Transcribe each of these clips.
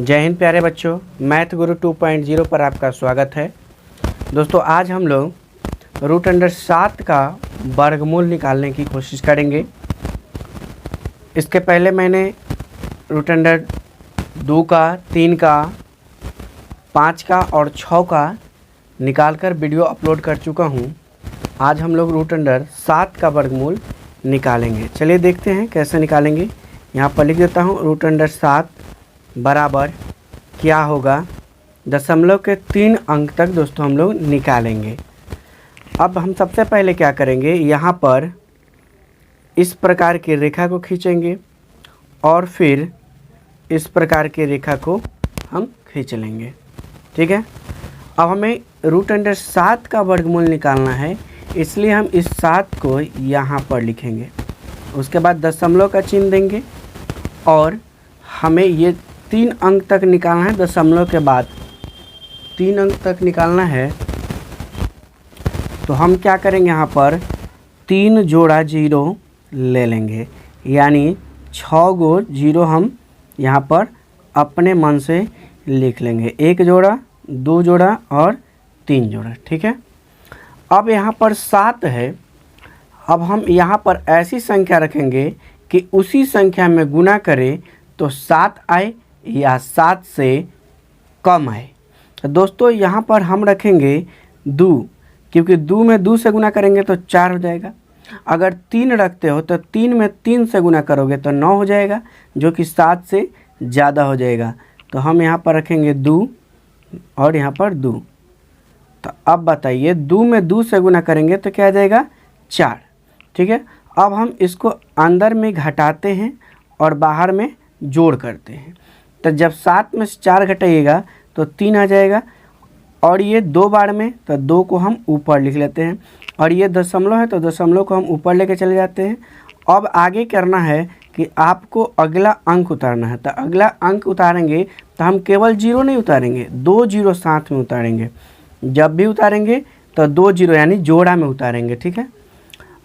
जय हिंद प्यारे बच्चों, मैथ गुरु 2.0 पर आपका स्वागत है। दोस्तों आज हम लोग रूट अंडर 7 का वर्गमूल निकालने की कोशिश करेंगे। इसके पहले मैंने रूट अंडर 2 का, 3 का, 5 का और 6 का निकालकर वीडियो अपलोड कर चुका हूँ। आज हम लोग रूट अंडर 7 का वर्गमूल निकालेंगे। चलिए देखते हैं कैसे निकालेंगे। यहाँ पर लिख देता हूँ रूट अंडर 7 बराबर क्या होगा, दशमलव के 3 अंक तक दोस्तों हम लोग निकालेंगे। अब हम सबसे पहले क्या करेंगे, यहाँ पर इस प्रकार की रेखा को खींचेंगे और फिर इस प्रकार की रेखा को हम खींच लेंगे। ठीक है। अब हमें रूट अंडर 7 का वर्गमूल निकालना है, इसलिए हम इस 7 को यहाँ पर लिखेंगे। उसके बाद दशमलव का चिन्ह देंगे और हमें ये 3 अंक तक निकालना है। दशमलव के बाद 3 अंक तक निकालना है तो हम क्या करेंगे, यहाँ पर 3 जोड़ा जीरो ले लेंगे, यानी 6 गो जीरो हम यहाँ पर अपने मन से लिख लेंगे। 1 जोड़ा, 2 जोड़ा और 3 जोड़ा। ठीक है। अब यहाँ पर 7 है। अब हम यहाँ पर ऐसी संख्या रखेंगे कि उसी संख्या में गुना करें तो 7 आए या 7 से कम आए। तो दोस्तों यहाँ पर हम रखेंगे 2, क्योंकि 2 में 2 से गुना करेंगे तो 4 हो जाएगा। अगर 3 रखते हो तो 3 में 3 से गुना करोगे तो 9 हो जाएगा, जो कि 7 से ज़्यादा हो जाएगा। तो हम यहाँ पर रखेंगे 2 और यहाँ पर 2। तो अब बताइए 2 में 2 से गुना करेंगे तो क्या आ जाएगा, 4। ठीक है। अब हम इसको अंदर में घटाते हैं और बाहर में जोड़ करते हैं। तो जब 7 में से 4 घटाइएगा तो 3 आ जाएगा, और ये 2 बार में तो 2 को हम ऊपर लिख लेते हैं, और ये दशमलव है तो दशमलव को हम ऊपर लेके चले जाते हैं। अब आगे करना है कि आपको अगला अंक उतारना है। तो अगला अंक उतारेंगे तो हम केवल जीरो नहीं उतारेंगे, 2 जीरो साथ में उतारेंगे। जब भी उतारेंगे तो 2 जीरो यानी जोड़ा में उतारेंगे। ठीक है।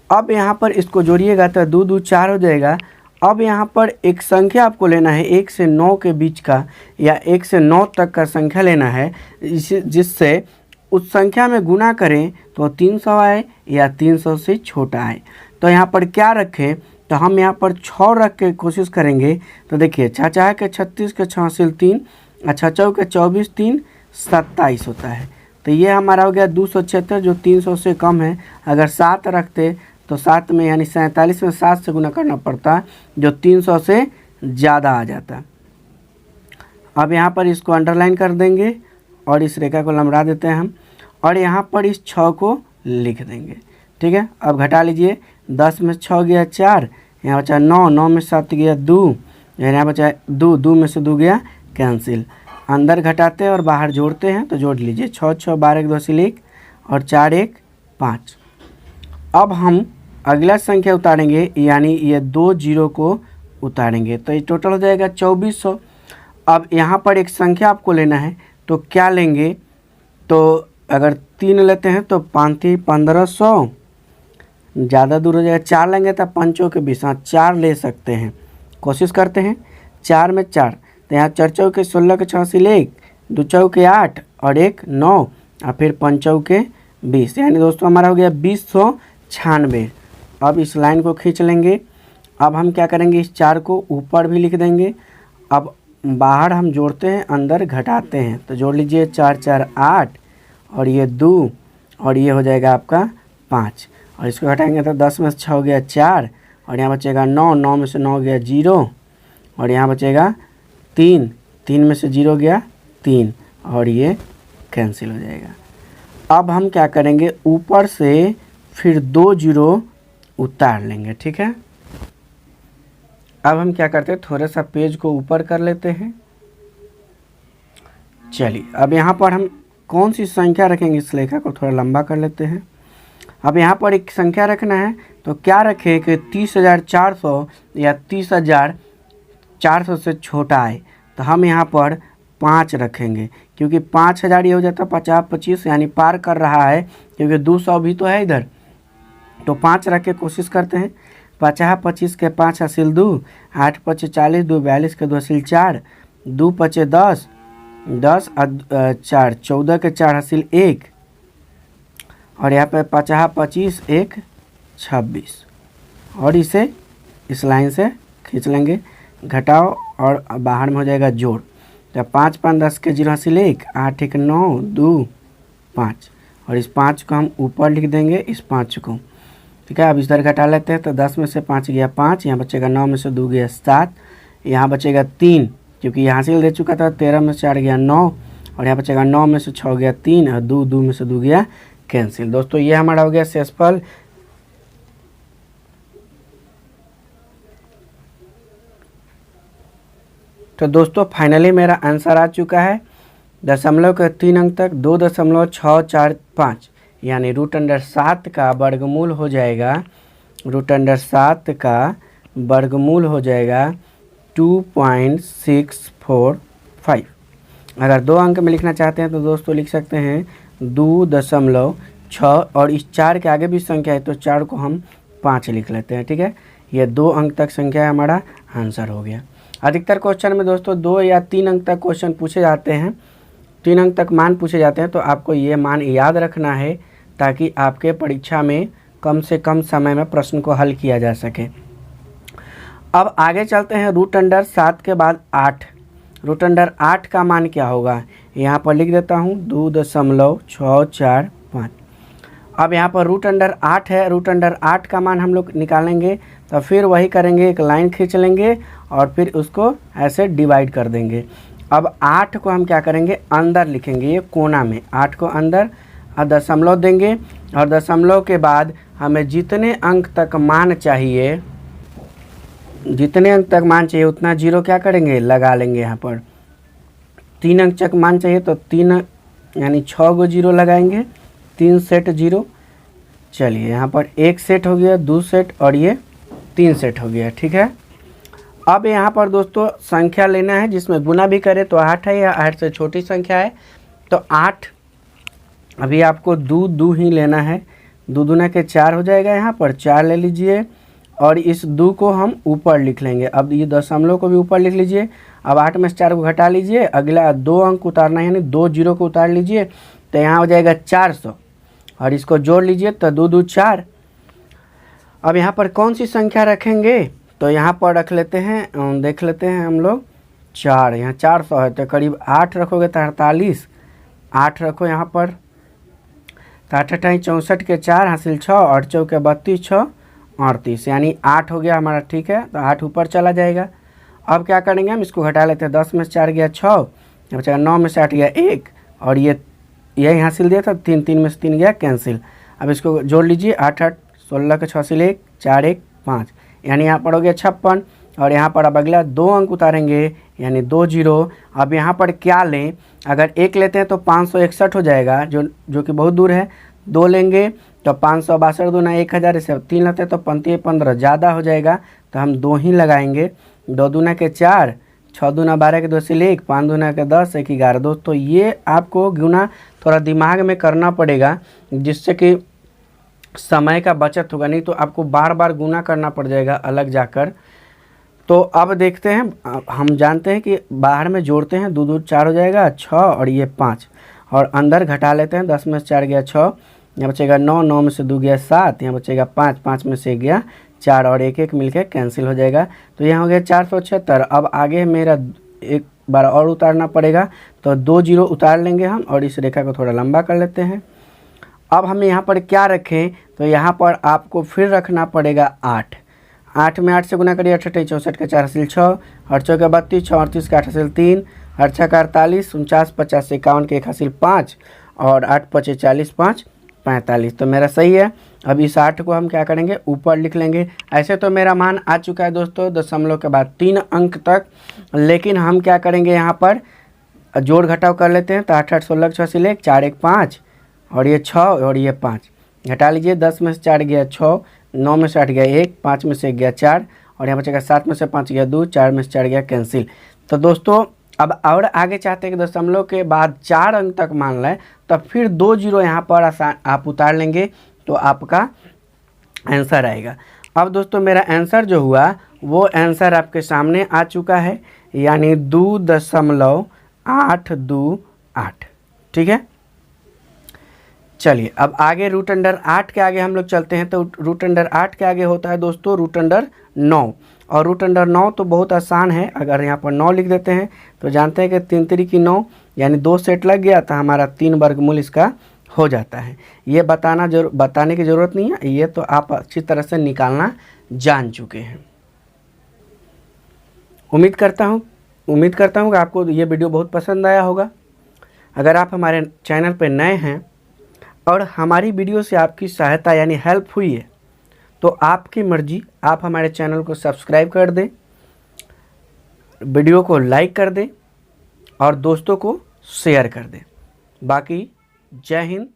अब यहाँ पर इसको जोड़िएगा तो 2 2 4 हो जाएगा। अब यहाँ पर एक संख्या आपको लेना है 1 से 9 के बीच का, या 1 से 9 तक का संख्या लेना है, जिससे उस संख्या में गुना करें तो 300 आए या 300 से छोटा आए। तो यहाँ पर क्या रखें, तो हम यहाँ पर 6 रख के कोशिश करेंगे। तो देखिए 6 के 36 के 6 से 3, 6 के 24 3 27 होता है। तो ये हमारा हो गया 276, जो 300 से कम है। अगर 7 रखते तो 7 में यानी 47 में 7 से गुना करना पड़ता, जो 300 से ज़्यादा आ जाता। अब यहाँ पर इसको अंडरलाइन कर देंगे और इस रेखा को लंबा देते हैं हम, और यहाँ पर इस 6 को लिख देंगे। ठीक है। अब घटा लीजिए, 10 में 6 गया 4, यहाँ बचा 9, 9 में 7 गया 2, यहाँ बचा 2, 2 में से 2 गया कैंसिल। अंदर घटाते हैं और बाहर जोड़ते हैं तो जोड़ लीजिए, 6 6 12 1 2 1 और 4 1 5। अब हम अगला संख्या उतारेंगे, यानी ये 2 जीरो को उतारेंगे तो ये टोटल हो जाएगा 2400। अब यहाँ पर एक संख्या आपको लेना है, तो क्या लेंगे, तो अगर 3 लेते हैं तो 5 1500, ज़्यादा दूर हो जाएगा। 4 लेंगे तो 5 के 20, 4 ले सकते हैं। कोशिश करते हैं 4 में 4, तो यहाँ 4 चौके 16 के 6 से 1, 2 चौके 8 और 1 9 और फिर 5 चौके 20, यानी दोस्तों हमारा हो गया 2096। अब इस लाइन को खींच लेंगे। अब हम क्या करेंगे, इस 4 को ऊपर भी लिख देंगे। अब बाहर हम जोड़ते हैं, अंदर घटाते हैं, तो जोड़ लीजिए 4 4 8 और ये 2 और ये हो जाएगा आपका 5, और इसको घटाएंगे तो 10 में से 6 हो गया 4 और यहाँ बचेगा 9, 9 में से 9 गया 0 और यहाँ बचेगा 3, 3 में से 0 गया 3 और ये कैंसिल हो जाएगा। अब हम क्या करेंगे, ऊपर से फिर 2 जीरो उतार लेंगे। ठीक है। अब हम क्या करते हैं, थोड़ा सा पेज को ऊपर कर लेते हैं। चलिए अब यहाँ पर हम कौन सी संख्या रखेंगे, इस रेखा को थोड़ा लंबा कर लेते हैं। अब यहाँ पर एक संख्या रखना है, तो क्या रखें कि 30,400 या 30,400 से छोटा आए। तो हम यहाँ पर 5 रखेंगे, क्योंकि 5000 ये हो जाता 50 25, यानी पार कर रहा है, क्योंकि 200 भी तो है इधर। तो 5 रख के कोशिश करते हैं। 50 25 के 5 हासिल 2, 8 5 40, 2 42 के 2 हासिल 4, 2 पचे 10, 10 4 14 के 4 हासिल 1, और यहाँ पे 50 25 1 26, और इसे इस लाइन से खींच लेंगे, घटाओ और बाहर में हो जाएगा जोड़। तो 5 5 10 के 0 हासिल 1, 8 1 9 2 5, और इस 5 को हम ऊपर लिख देंगे, इस 5 को। ठीक है, अब इस तरह घटा लेते हैं। तो 10 में से 5 गया 5, यहाँ बचेगा 9 में से 2 गया 7, यहाँ बचेगा 3 क्योंकि यहाँ हासिल दे चुका था। 13 में से 4 गया 9, और यहाँ बचेगा 9 में से 6 गया 3, और 2 में से 2 गया कैंसिल। दोस्तों ये हमारा हो गया शेषफल। तो दोस्तों फाइनली मेरा आंसर आ चुका है। दशमलव के 3 अंक तक 2.645, यानी √7 का वर्गमूल हो जाएगा, √7 का वर्गमूल हो जाएगा 2.645। अगर 2 अंक में लिखना चाहते हैं तो दोस्तों लिख सकते हैं 2.6, और इस 4 के आगे भी संख्या है तो 4 को हम 5 लिख लेते हैं। ठीक है, ये 2 अंक तक संख्या है, हमारा आंसर हो गया। अधिकतर क्वेश्चन में दोस्तों 2 या 3 अंक तक क्वेश्चन पूछे जाते हैं, 3 अंक तक मान पूछे जाते हैं, तो आपको ये मान याद रखना है ताकि आपके परीक्षा में कम से कम समय में प्रश्न को हल किया जा सके। अब आगे चलते हैं। √7 के बाद 8, √8 का मान क्या होगा, यहाँ पर लिख देता हूँ 2.645। अब यहाँ पर √8 है, √8 का मान हम लोग निकालेंगे तो फिर वही करेंगे, एक लाइन खींच लेंगे और फिर उसको ऐसे डिवाइड कर देंगे। अब 8 को हम क्या करेंगे, अंदर लिखेंगे, ये कोना में 8 को अंदर और दशमलव देंगे, और दशमलव के बाद हमें जितने अंक तक मान चाहिए, जितने अंक तक मान चाहिए उतना जीरो क्या करेंगे, लगा लेंगे। यहाँ पर 3 अंक तक मान चाहिए तो 3 यानी 6 गो जीरो लगाएंगे, 3 सेट जीरो। चलिए यहाँ पर 1 सेट हो गया, 2 सेट, और ये 3 सेट हो गया। ठीक है, अब यहाँ पर दोस्तों संख्या लेना है जिसमें गुना भी करें तो 8 है, या 8 से छोटी संख्या है तो 8, अभी आपको 2 ही लेना है, 2 दूना के 4 हो जाएगा, यहाँ पर 4 ले लीजिए, और इस 2 को हम ऊपर लिख लेंगे। अब ये दशमलव को भी ऊपर लिख लीजिए। अब 8 में से 4 को घटा लीजिए, अगला 2 अंक उतारना है, यानी 2 जीरो को उतार लीजिए, तो यहाँ हो जाएगा 400, और इसको जोड़ लीजिए तो 2 2 4। अब यहाँ पर कौन सी संख्या रखेंगे, तो यहाँ पर रख लेते हैं, देख लेते हैं हम लोग 4, यहाँ 400 है तो करीब 8 रखोगे तो 48, 8 रखो यहाँ पर, तो 8 8 64 के 4 हासिल 6, और 4 के 32 6 38, यानी 8 हो गया हमारा। ठीक है, तो 8 ऊपर चला जाएगा। अब क्या करेंगे, हम इसको घटा लेते हैं। 10 में से 4 गया 6, बचेगा 9 में से 8 गया 1, और ये यही हासिल दिया था 3, 3 में से 3 गया कैंसिल। अब इसको जोड़ लीजिए, 8 8 16 के 6 हासिल 1, 4 1 5, यानी यहाँ पर हो गया 56, और यहाँ पर अब अगला 2 अंक उतारेंगे, यानी 2 जीरो। अब यहाँ पर क्या लें, अगर 1 लेते हैं तो 561 हो जाएगा, जो कि बहुत दूर है। 2 लेंगे तो 562 दूना 1000, इसे 3 लेते हैं तो 35 15 ज़्यादा हो जाएगा, तो हम 2 ही लगाएंगे। 2 दूना के 4, 6 दूना 12 के 2 से 1, 5 दूना के 10, 1 11। दोस्तों ये आपको गुना थोड़ा दिमाग में करना पड़ेगा, जिससे कि समय का बचत होगा, नहीं तो आपको बार बार गुना करना पड़ जाएगा अलग जाकर। तो अब देखते हैं, हम जानते हैं कि बाहर में जोड़ते हैं, 2 2 4 हो जाएगा 6, और ये 5, और अंदर घटा लेते हैं। 10 में से 4 गया 6, यहाँ बचेगा 9, 9 में से 2 गया 7, यहाँ बचेगा 5, 5 में से गया 4, और 1 1 मिलकर कैंसिल हो जाएगा। तो यहाँ हो गया 476। अब आगे मेरा एक बार और उतारना पड़ेगा, तो 2 जीरो उतार लेंगे हम, और इस रेखा को थोड़ा लंबा कर लेते हैं। अब हम यहाँ पर क्या रखें, तो यहाँ पर आपको फिर रखना पड़ेगा 8। 8 में 8 से गुना करिए, 8 8 64 के 4 हासिल 6, 8 4 के 32 6 38 के 8 हासिल 3, 8 6 का 48 49 50 51 के 1 हासिल 5, और 8 5 40 5 45। तो मेरा सही है। अब इस 8 को हम क्या करेंगे, ऊपर लिख लेंगे। ऐसे तो मेरा मान आ चुका है दोस्तों दशमलव के बाद 3 अंक तक, लेकिन हम क्या करेंगे, यहाँ पर जोड़ घटाव कर लेते हैं। तो 8 8 16 6 हासिल 1, 4 1 5, और ये 6, और ये 5 घटा लीजिए। 10 में से 4 गया 6, 9 में से 8 गया 1, 5 में से 1 गया 4, और यहाँ बचेगा 7 में से 5 गया 2, 4 में से 4 गया कैंसिल। तो दोस्तों अब और आगे चाहते हैं कि दशमलव के बाद 4 अंक तक मान लें, तब फिर 2 जीरो यहाँ पर आप उतार लेंगे तो आपका आंसर आएगा। अब दोस्तों मेरा आंसर जो हुआ वो आंसर आपके सामने आ चुका है। यानी 2.828। ठीक है, चलिए अब आगे रूट अंडर 8 के आगे हम लोग चलते हैं। तो रूट अंडर 8 के आगे होता है दोस्तों रूट अंडर 9, और रूट अंडर 9 तो बहुत आसान है। अगर यहाँ पर 9 लिख देते हैं तो जानते हैं कि 3 3 9 यानी 2 सेट लग गया था, हमारा 3 वर्गमूल इसका हो जाता है। ये बताने की ज़रूरत नहीं है, ये तो आप अच्छी तरह से निकालना जान चुके हैं। उम्मीद करता हूँ कि आपको ये वीडियो बहुत पसंद आया होगा। अगर आप हमारे चैनल पर नए हैं और हमारी वीडियो से आपकी सहायता यानी हेल्प हुई है तो आपकी मर्जी, आप हमारे चैनल को सब्सक्राइब कर दें, वीडियो को लाइक कर दें और दोस्तों को शेयर कर दें। बाकी जय हिंद,